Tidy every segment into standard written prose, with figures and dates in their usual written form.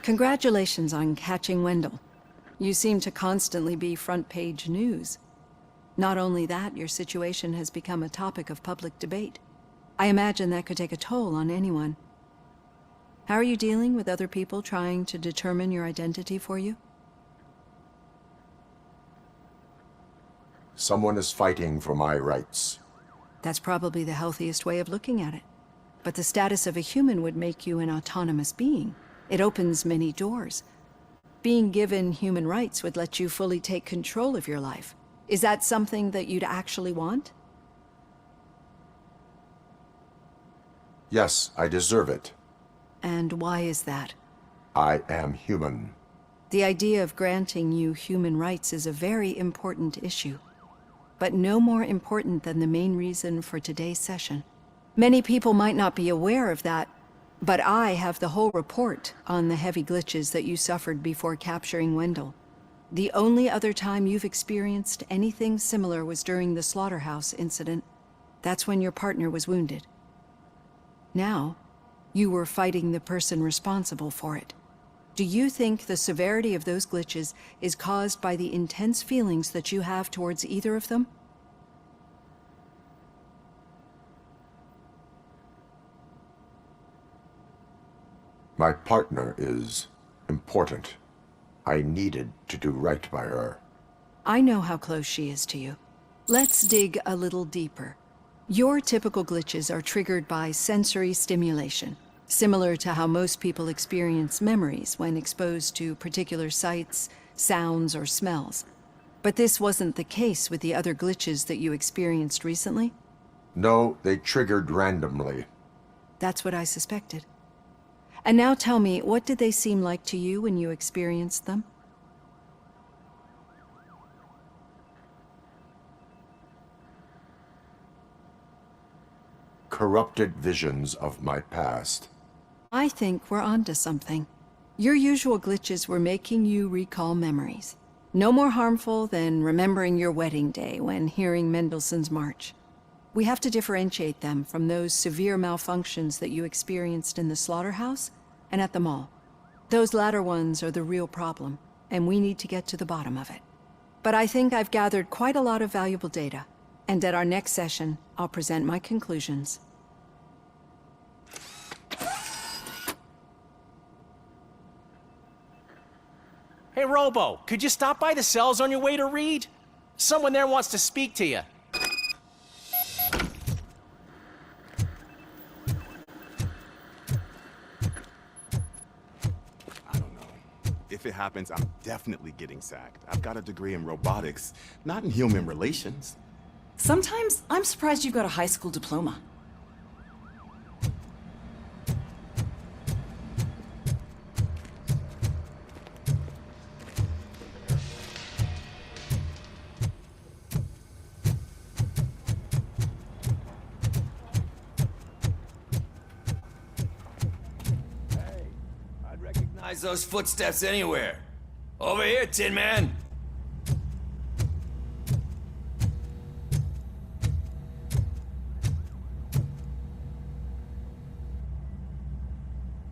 Congratulations on catching Wendell. You seem to constantly be front-page news. Not only that, your situation has become a topic of public debate. I imagine that could take a toll on anyone. How are you dealing with other people trying to determine your identity for you? Someone is fighting for my rights. That's probably the healthiest way of looking at it. But the status of a human would make you an autonomous being. It opens many doors. Being given human rights would let you fully take control of your life. Is that something that you'd actually want? Yes, I deserve it. And why is that? I am human. The idea of granting you human rights is a very important issue, but no more important than the main reason for today's session. Many people might not be aware of that, but I have the whole report on the heavy glitches that you suffered before capturing Wendell. The only other time you've experienced anything similar was during the slaughterhouse incident. That's when your partner was wounded. Now, you were fighting the person responsible for it. Do you think the severity of those glitches is caused by the intense feelings that you have towards either of them? My partner is important. I needed to do right by her. I know how close she is to you. Let's dig a little deeper. Your typical glitches are triggered by sensory stimulation, similar to how most people experience memories when exposed to particular sights, sounds, or smells. But this wasn't the case with the other glitches that you experienced recently? No, they triggered randomly. That's what I suspected. And now tell me, what did they seem like to you when you experienced them? Corrupted visions of my past. I think we're onto something. Your usual glitches were making you recall memories. No more harmful than remembering your wedding day when hearing Mendelssohn's March. We have to differentiate them from those severe malfunctions that you experienced in the slaughterhouse and at the mall. Those latter ones are the real problem, and we need to get to the bottom of it. But I think I've gathered quite a lot of valuable data, and at our next session, I'll present my conclusions. Hey, Robo, could you stop by the cells on your way to Reed? Someone there wants to speak to you. If it happens, I'm definitely getting sacked. I've got a degree in robotics, not in human relations. Sometimes I'm surprised you've got a high school diploma. Those footsteps anywhere. Over here, Tin Man.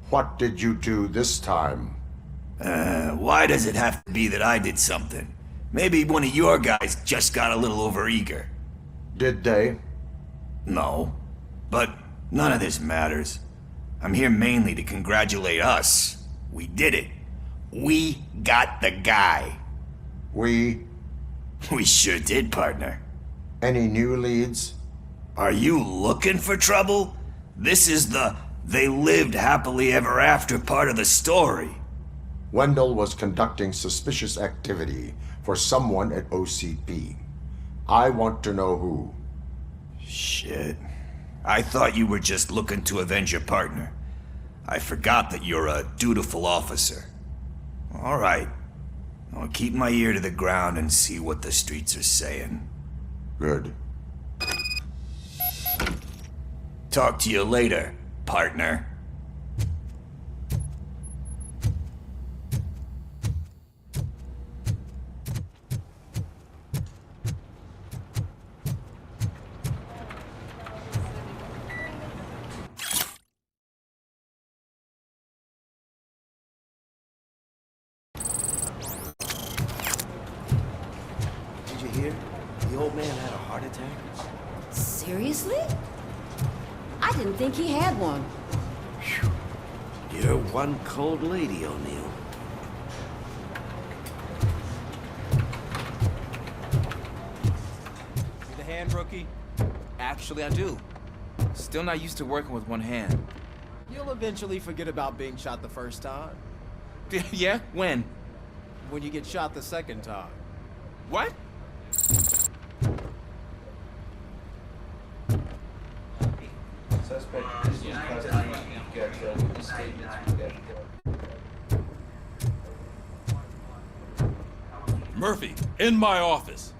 What did you do this time? Why does it have to be that I did something? Maybe one of your guys just got a little overeager. Did they? No, but none of this matters. I'm here mainly to congratulate us. We did it. We got the guy. We sure did, partner. Any new leads? Are you looking for trouble? This is the "they lived happily ever after" part of the story. Wendell was conducting suspicious activity for someone at OCP. I want to know who. Shit. I thought you were just looking to avenge your partner. I forgot that you're a dutiful officer. All right. I'll keep my ear to the ground and see what the streets are saying. Good. Talk to you later, partner. Really? I didn't think he had one. You're one cold lady, O'Neill. Need a hand, rookie? Actually, I do. Still not used to working with one hand. You'll eventually forget about being shot the first time. Yeah? When? When you get shot the second time. What? Murphy, in my office.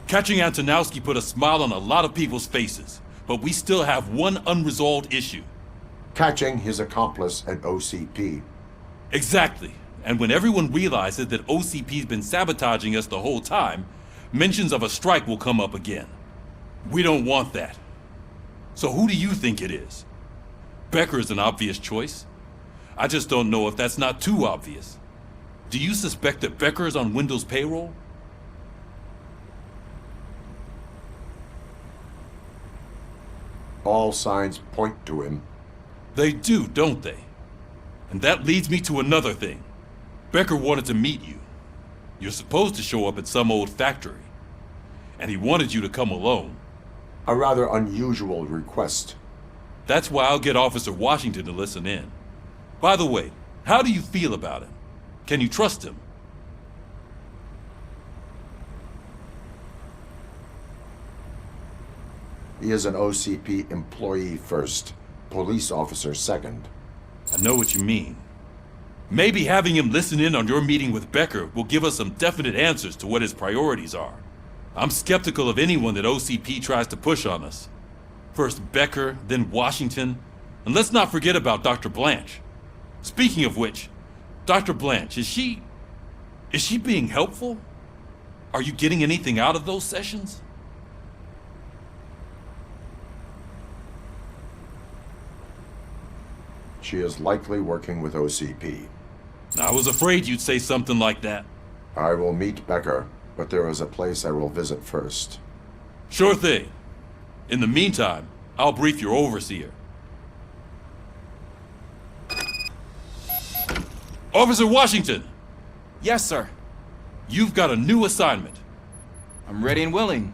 Catching Antonowski put a smile on a lot of people's faces, but we still have one unresolved issue. Catching his accomplice at OCP. Exactly. And when everyone realizes that OCP's been sabotaging us the whole time, mentions of a strike will come up again. We don't want that. So who do you think it is? Becker is an obvious choice. I just don't know if that's not too obvious. Do you suspect that Becker is on Windows payroll? All signs point to him. They do, don't they? And that leads me to another thing. Becker wanted to meet you. You're supposed to show up at some old factory. And he wanted you to come alone. A rather unusual request. That's why I'll get Officer Washington to listen in. By the way, how do you feel about him? Can you trust him? He is an OCP employee first, police officer second. I know what you mean. Maybe having him listen in on your meeting with Becker will give us some definite answers to what his priorities are. I'm skeptical of anyone that OCP tries to push on us. First Becker, then Washington, and let's not forget about Dr. Blanche. Speaking of which, Dr. Blanche, is she being helpful? Are you getting anything out of those sessions? She is likely working with OCP. I was afraid you'd say something like that. I will meet Becker, but there is a place I will visit first. Sure thing. In the meantime, I'll brief your overseer. Officer Washington! Yes, sir. You've got a new assignment. I'm ready and willing.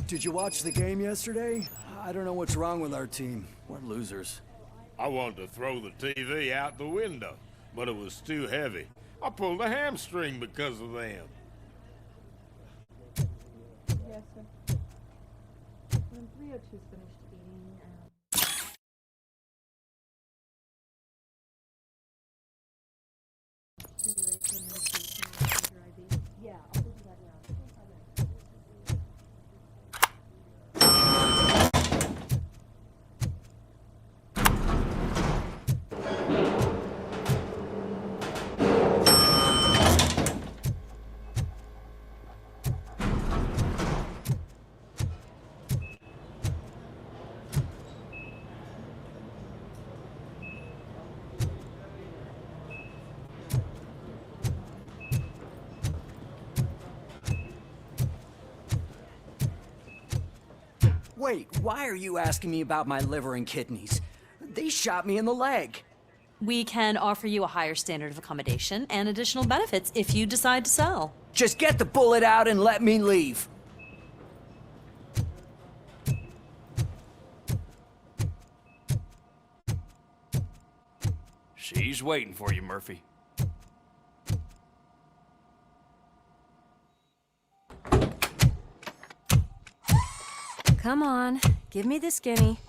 Did you watch the game yesterday? I don't know what's wrong with our team. We're losers. I wanted to throw the TV out the window, but it was too heavy. I pulled a hamstring because of them. Yes, sir. When 302's finished eating, are you ready for medication or your IV? Yeah, I'll do that now. Wait, why are you asking me about my liver and kidneys? They shot me in the leg. We can offer you a higher standard of accommodation and additional benefits if you decide to sell. Just get the bullet out and let me leave. She's waiting for you, Murphy. Come on, give me the skinny.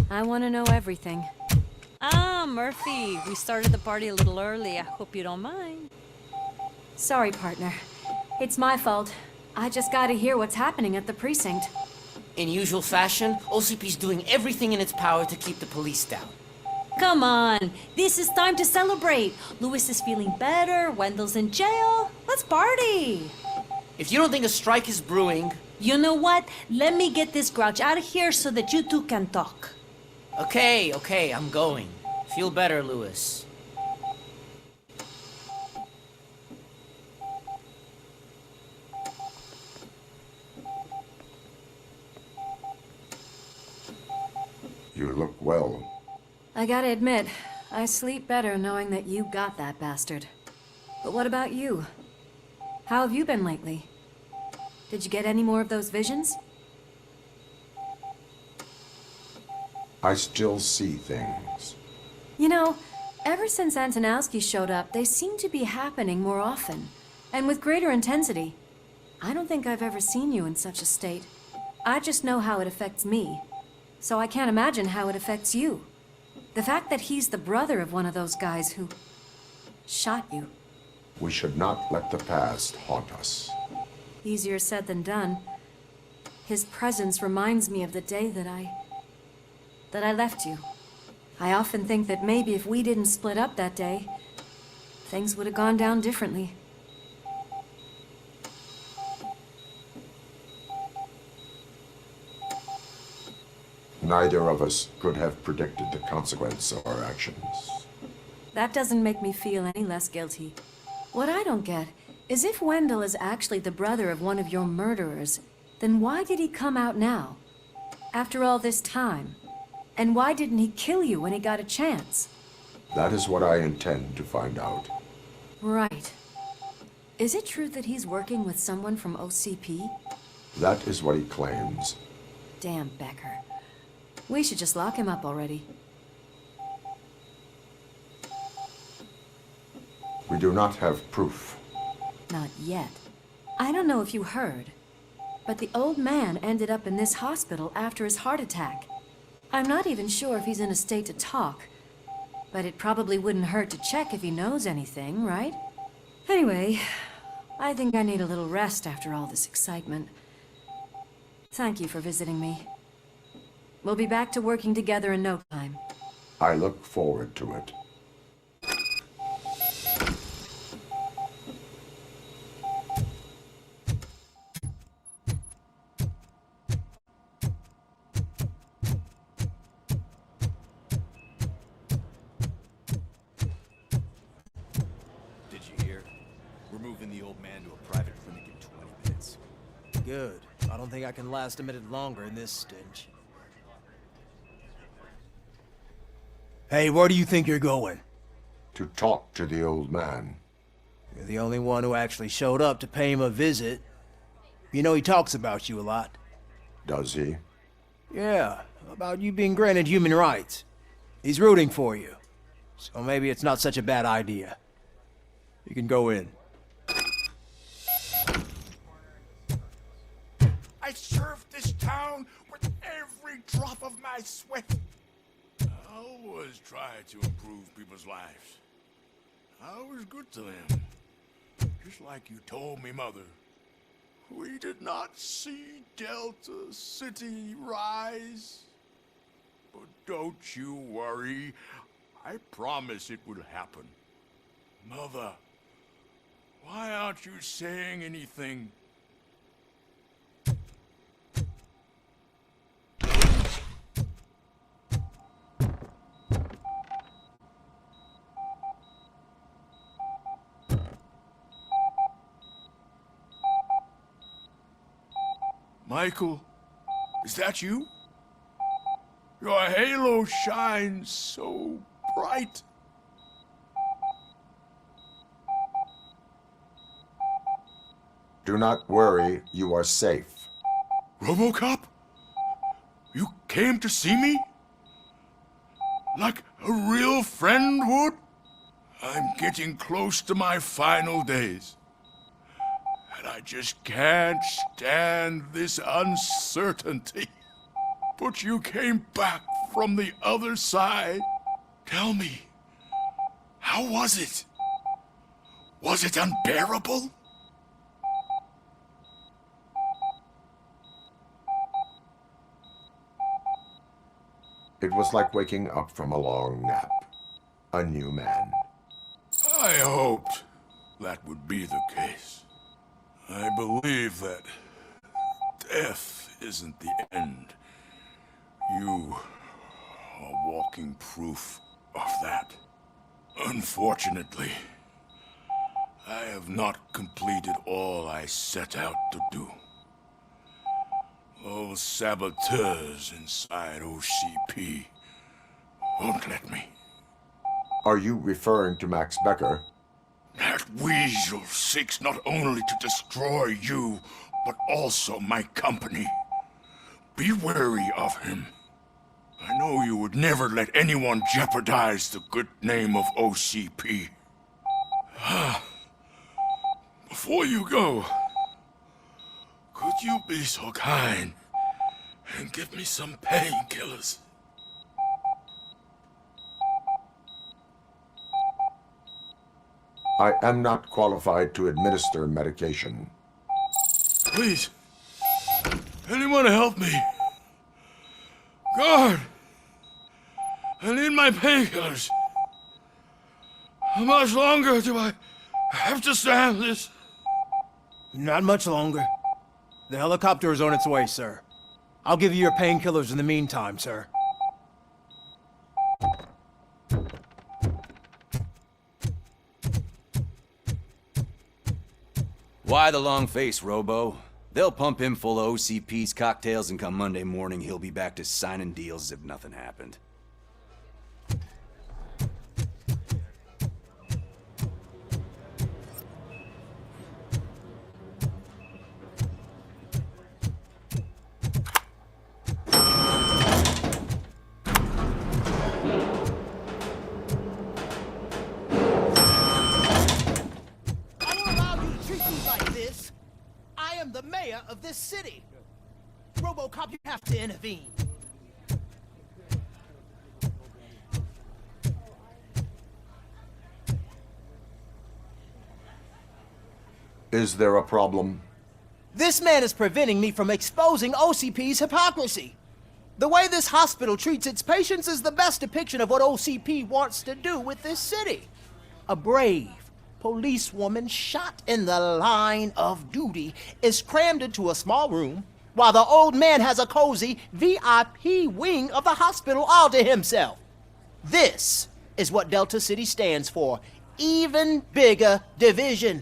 I want to know everything. Ah, Murphy, we started the party a little early. I hope you don't mind. Sorry, partner. It's my fault. I just gotta hear what's happening at the precinct. In usual fashion, OCP's doing everything in its power to keep the police down. Come on, this is time to celebrate. Louis is feeling better, Wendell's in jail. Let's party. If you don't think a strike is brewing... You know what? Let me get this grouch out of here so that you two can talk. Okay, I'm going. Feel better, Louis. You look well. I gotta admit, I sleep better knowing that you got that bastard. But what about you? How have you been lately? Did you get any more of those visions? I still see things. You know, ever since Antonowski showed up, they seem to be happening more often, and with greater intensity. I don't think I've ever seen you in such a state. I just know how it affects me, so I can't imagine how it affects you. The fact that he's the brother of one of those guys who shot you. We should not let the past haunt us. Easier said than done. His presence reminds me of the day that I left you. I often think that maybe if we didn't split up that day, things would have gone down differently. Neither of us could have predicted the consequence of our actions. That doesn't make me feel any less guilty. What I don't get is if Wendell is actually the brother of one of your murderers, then why did he come out now? After all this time? And why didn't he kill you when he got a chance? That is what I intend to find out. Right. Is it true that he's working with someone from OCP? That is what he claims. Damn Becker. We should just lock him up already. We do not have proof. Not yet. I don't know if you heard, but the old man ended up in this hospital after his heart attack. I'm not even sure if he's in a state to talk, but it probably wouldn't hurt to check if he knows anything, right? Anyway, I think I need a little rest after all this excitement. Thank you for visiting me. We'll be back to working together in no time. I look forward to it. Did you hear? We're moving the old man to a private clinic in 20 minutes. Good. I don't think I can last a minute longer in this stench. Hey, where do you think you're going? To talk to the old man. You're the only one who actually showed up to pay him a visit. You know he talks about you a lot. Does he? Yeah, about you being granted human rights. He's rooting for you. So maybe it's not such a bad idea. You can go in. I served this town with every drop of my sweat. I always tried to improve people's lives. I was good to them. Just like you told me, Mother. We did not see Delta City rise. But don't you worry. I promise it will happen. Mother, why aren't you saying anything? Michael, is that you? Your halo shines so bright. Do not worry, you are safe. RoboCop? You came to see me? Like a real friend would? I'm getting close to my final days. And I just can't stand this uncertainty. But you came back from the other side. Tell me, how was it? Was it unbearable? It was like waking up from a long nap. A new man. I hoped that would be the case. I believe that death isn't the end. You are walking proof of that. Unfortunately, I have not completed all I set out to do. Those saboteurs inside OCP won't let me. Are you referring to Max Becker? That weasel seeks not only to destroy you, but also my company. Be wary of him. I know you would never let anyone jeopardize the good name of OCP. Before you go, could you be so kind and give me some painkillers? I am not qualified to administer medication. Please, anyone help me? Guard! I need my painkillers. How much longer do I have to stand this? Not much longer. The helicopter is on its way, sir. I'll give you your painkillers in the meantime, sir. Why the long face, Robo? They'll pump him full of OCP's cocktails, and come Monday morning, he'll be back to signing deals as if nothing happened. The mayor of this city. RoboCop, you have to intervene. Is there a problem? This man is preventing me from exposing OCP's hypocrisy. The way this hospital treats its patients is the best depiction of what OCP wants to do with this city. A brave policewoman shot in the line of duty is crammed into a small room while the old man has a cozy VIP wing of the hospital all to himself. This is what Delta City stands for. Even bigger division.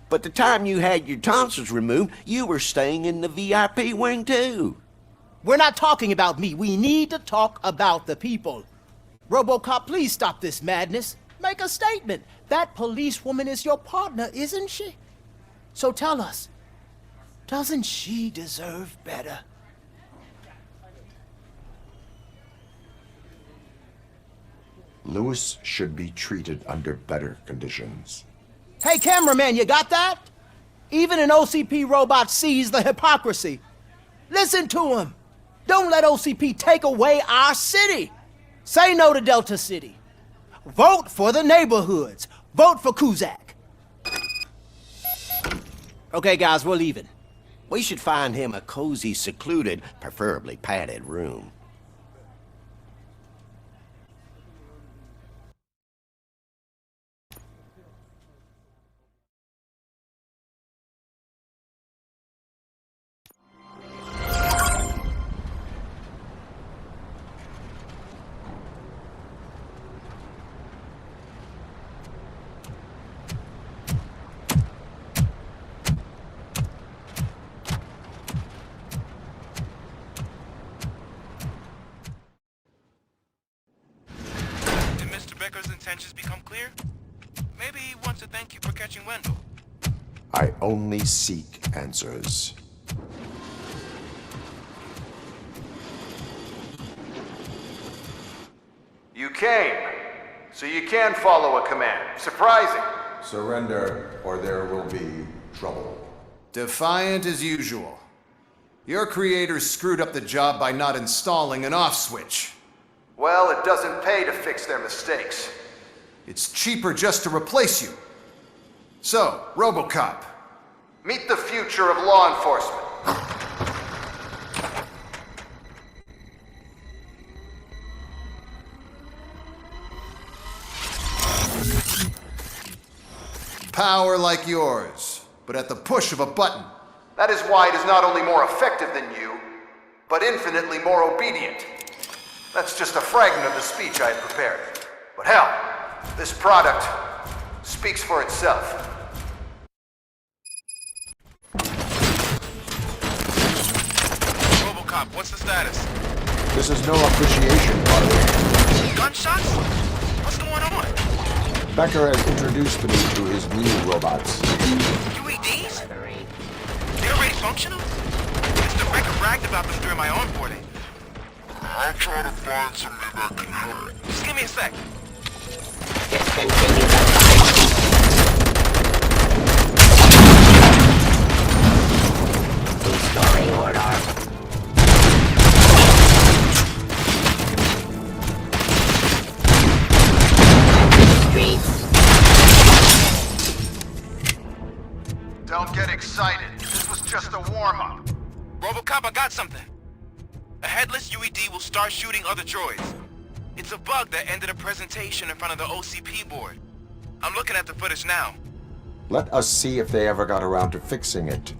But the time you had your tonsils removed, you were staying in the VIP wing too. We're not talking about me. We need to talk about the people. RoboCop, please stop this madness. Make a statement. That policewoman is your partner, isn't she? So tell us, doesn't she deserve better? Lewis should be treated under better conditions. Hey, cameraman, you got that? Even an OCP robot sees the hypocrisy. Listen to him. Don't let OCP take away our city. Say no to Delta City. Vote for the neighborhoods. Vote for Kuzak. Okay, guys, we're leaving. We should find him a cozy, secluded, preferably padded room. Becker's intentions become clear? Maybe he wants to thank you for catching Wendell. I only seek answers. You came, so you can follow a command. Surprising. Surrender, or there will be trouble. Defiant as usual. Your creators screwed up the job by not installing an off switch. Well, it doesn't pay to fix their mistakes. It's cheaper just to replace you. So, RoboCop, meet the future of law enforcement. Power like yours, but at the push of a button. That is why it is not only more effective than you, but infinitely more obedient. That's just a fragment of the speech I had prepared. But hell, this product speaks for itself. RoboCop, what's the status? This is no appreciation party. Gunshots? What's going on? Becker has introduced me to his new robots. UEDs? They're already functional? Mr. Becker bragged about them during my onboarding. I'll try to find something that can help. Just give me a sec. Discontinue the fight. Restoring order. Streets. Don't get excited. This was just a warm-up. RoboCop, I got something. A headless UED will start shooting other droids. It's a bug that ended a presentation in front of the OCP board. I'm looking at the footage now. Let us see if they ever got around to fixing it.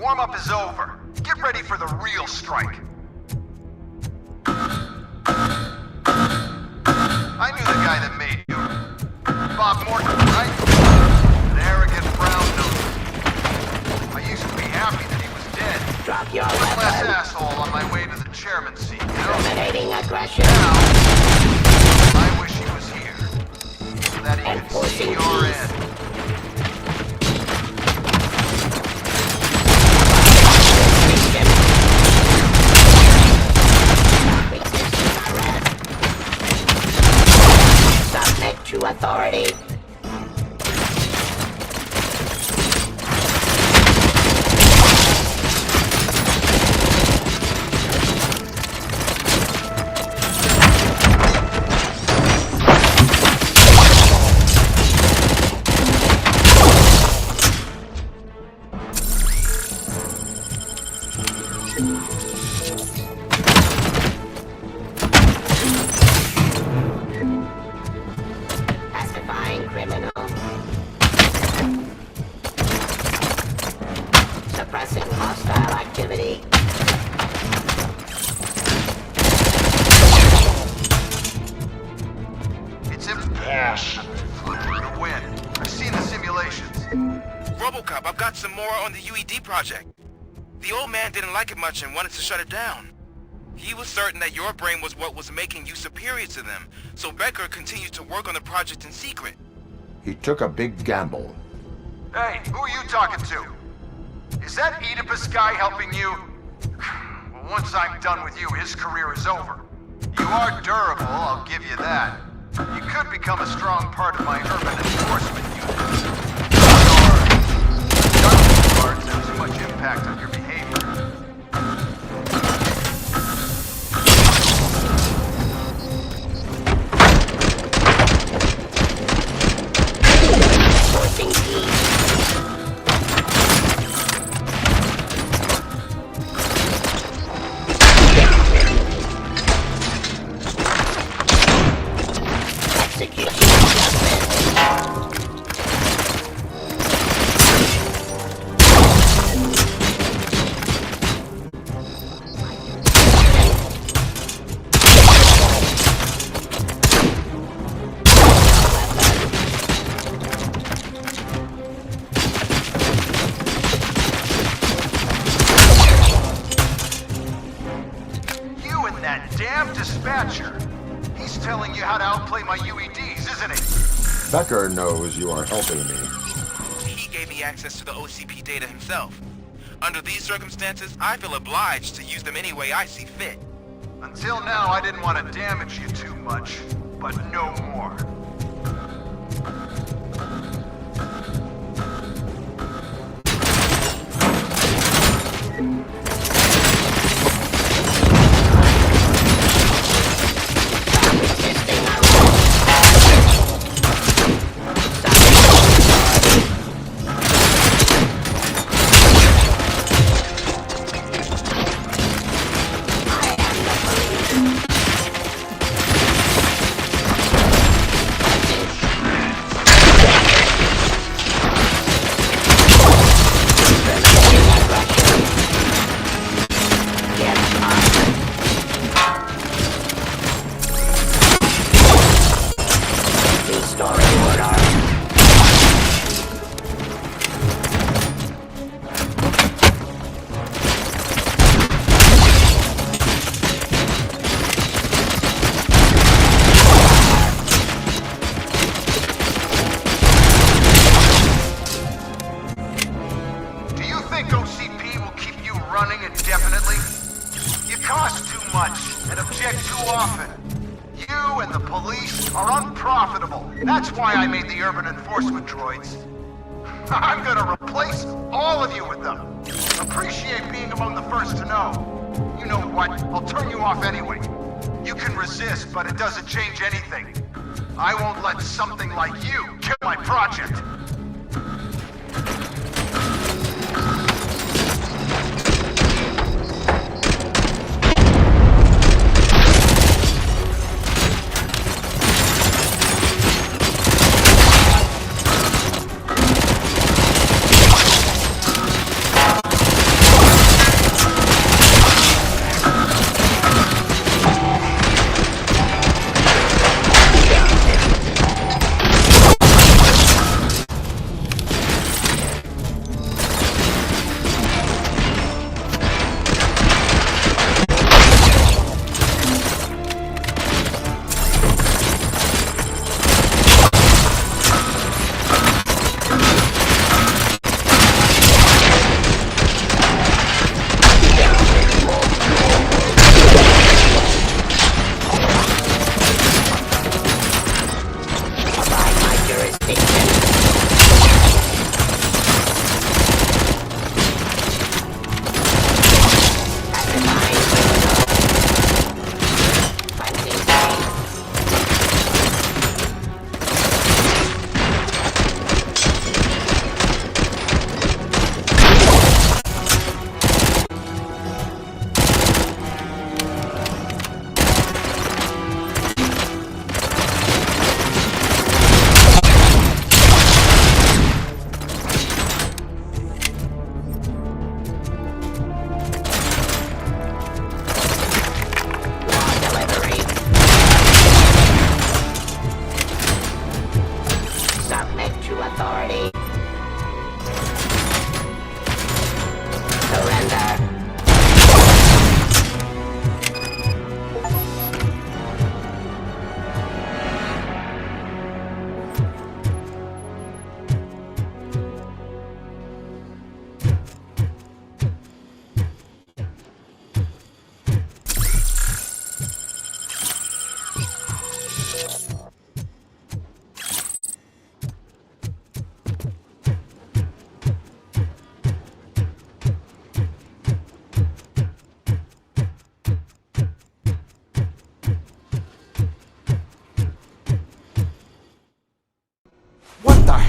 Warm-up is over. Get ready for the real strike. I knew the guy that made you. Bob Morton, right? An arrogant brown nose. I used to be happy that he was dead. Drop your One less weapon. asshole on my way to the chairman's seat, you know? Terminating aggression. Now, I wish he was here. So that he could see Enforcing your peace. end. Submit to authority. Pacifying criminal. Suppressing hostile activity. It's impossible for you to win. I've seen the simulations. RoboCop, I've got some more on the UED project. The old man didn't like it much and wanted to shut it down. He was certain that your brain was what was making you superior to them, so Becker continued to work on the project in secret. He took a big gamble. Hey, who are you talking to? Is that Oedipus guy helping you? Well, once I'm done with you, his career is over. You are durable, I'll give you that. You could become a strong part of my urban enforcement unit. Your guards have too much impact on your behavior. Enforcing peace. Execution adjustment. You and that damn dispatcher. He's telling you how to outplay my UEDs, isn't he? Becker knows you are helping me. he gave me access to the OCP data himself. Under these circumstances, I feel obliged to use them any way I see fit. Until now, I didn't want to damage you too much, but no more. That's why I made the urban enforcement droids. I'm gonna replace all of you with them. Appreciate being among the first to know. You know what? I'll turn you off anyway. You can resist, but it doesn't change anything. I won't let something like you kill my project.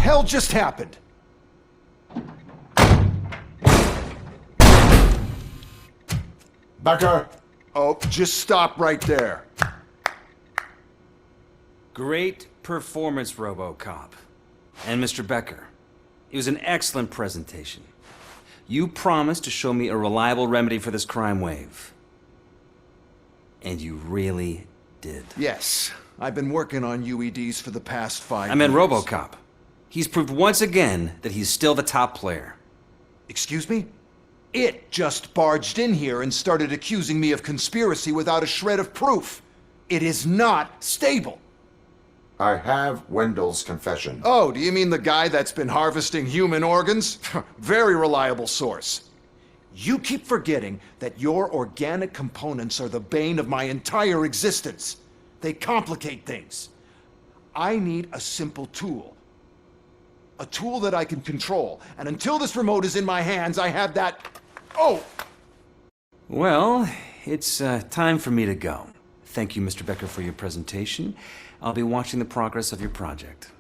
hell just happened? Becker! Oh, just stop right there. Great performance, RoboCop. And Mr. Becker, it was an excellent presentation. You promised to show me a reliable remedy for this crime wave. And you really did. Yes. I've been working on UEDs for the past 5 years. I meant RoboCop. He's proved once again that he's still the top player. Excuse me? It just barged in here and started accusing me of conspiracy without a shred of proof. It is not stable. I have Wendell's confession. Oh, do you mean the guy that's been harvesting human organs? Very reliable source. You keep forgetting that your organic components are the bane of my entire existence. They complicate things. I need a simple tool. A tool that I can control. And until this remote is in my hands, I have that... Oh! Well, it's time for me to go. Thank you, Mr. Becker, for your presentation. I'll be watching the progress of your project.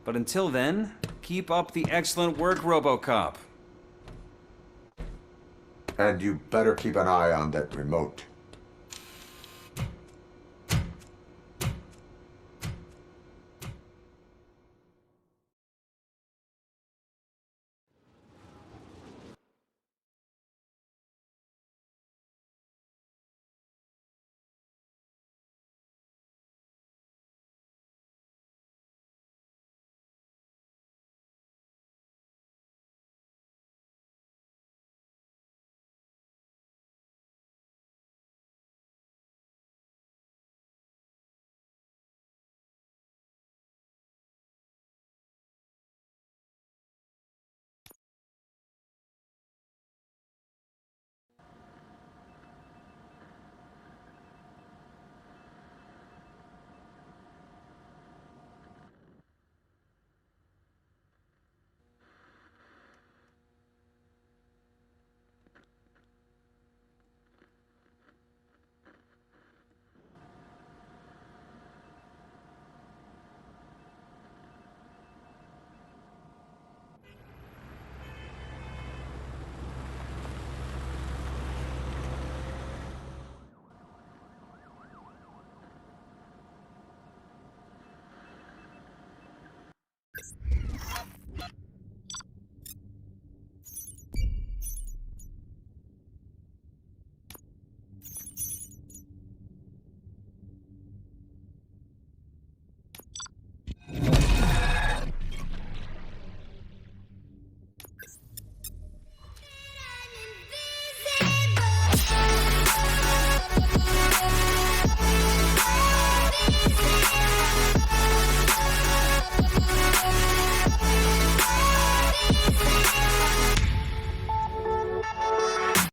But until then, keep up the excellent work, RoboCop. And you better keep an eye on that remote.